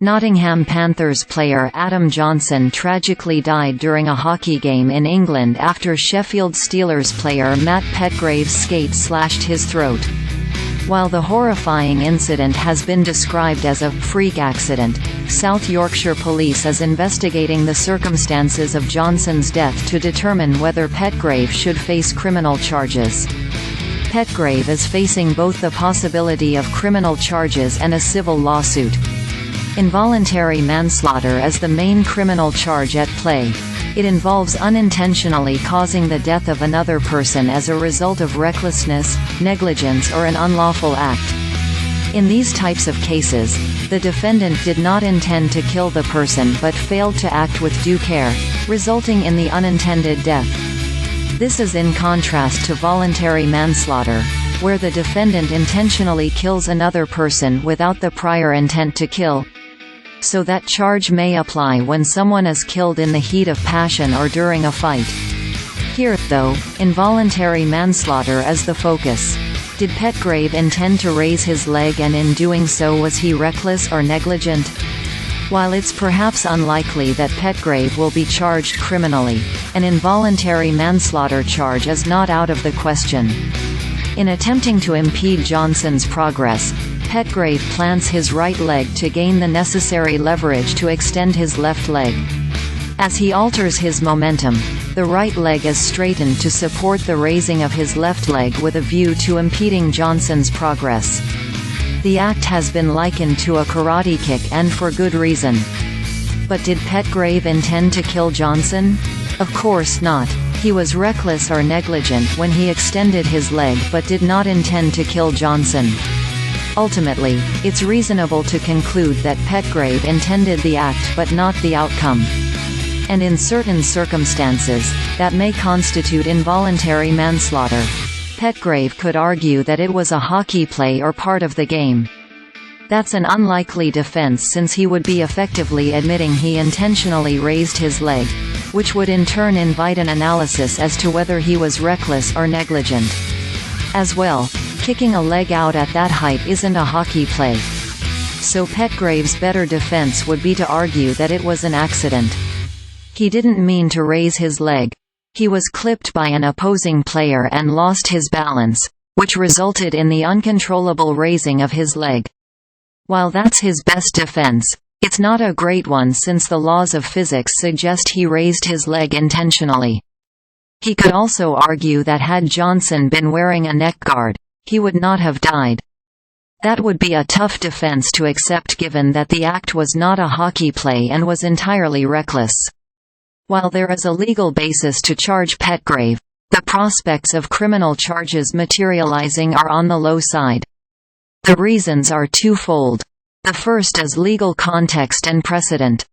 Nottingham Panthers player Adam Johnson tragically died during a hockey game in England after Sheffield Steelers player Matt Petgrave's skate slashed his throat. While the horrifying incident has been described as a freak accident, South Yorkshire Police is investigating the circumstances of Johnson's death to determine whether Petgrave should face criminal charges. Petgrave is facing both the possibility of criminal charges and a civil lawsuit. Involuntary manslaughter is the main criminal charge at play. It involves unintentionally causing the death of another person as a result of recklessness, negligence or an unlawful act. In these types of cases, the defendant did not intend to kill the person but failed to act with due care, resulting in the unintended death. This is in contrast to voluntary manslaughter, where the defendant intentionally kills another person without the prior intent to kill. So that charge may apply when someone is killed in the heat of passion or during a fight. Here, though, involuntary manslaughter is the focus. Did Petgrave intend to raise his leg, and in doing so was he reckless or negligent? While it's perhaps unlikely that Petgrave will be charged criminally, an involuntary manslaughter charge is not out of the question. In attempting to impede Johnson's progress, Petgrave plants his right leg to gain the necessary leverage to extend his left leg. As he alters his momentum, the right leg is straightened to support the raising of his left leg with a view to impeding Johnson's progress. The act has been likened to a karate kick, and for good reason. But did Petgrave intend to kill Johnson? Of course not. He was reckless or negligent when he extended his leg but did not intend to kill Johnson. Ultimately, it's reasonable to conclude that Petgrave intended the act but not the outcome. And in certain circumstances, that may constitute involuntary manslaughter. Petgrave could argue that it was a hockey play or part of the game. That's an unlikely defense, since he would be effectively admitting he intentionally raised his leg, which would in turn invite an analysis as to whether he was reckless or negligent. As well, kicking a leg out at that height isn't a hockey play. So Petgrave's better defense would be to argue that it was an accident. He didn't mean to raise his leg. He was clipped by an opposing player and lost his balance, which resulted in the uncontrollable raising of his leg. While that's his best defense, it's not a great one, since the laws of physics suggest he raised his leg intentionally. He could also argue that had Johnson been wearing a neck guard, he would not have died. That would be a tough defense to accept, given that the act was not a hockey play and was entirely reckless. While there is a legal basis to charge Petgrave, the prospects of criminal charges materializing are on the low side. The reasons are twofold. The first is legal context and precedent.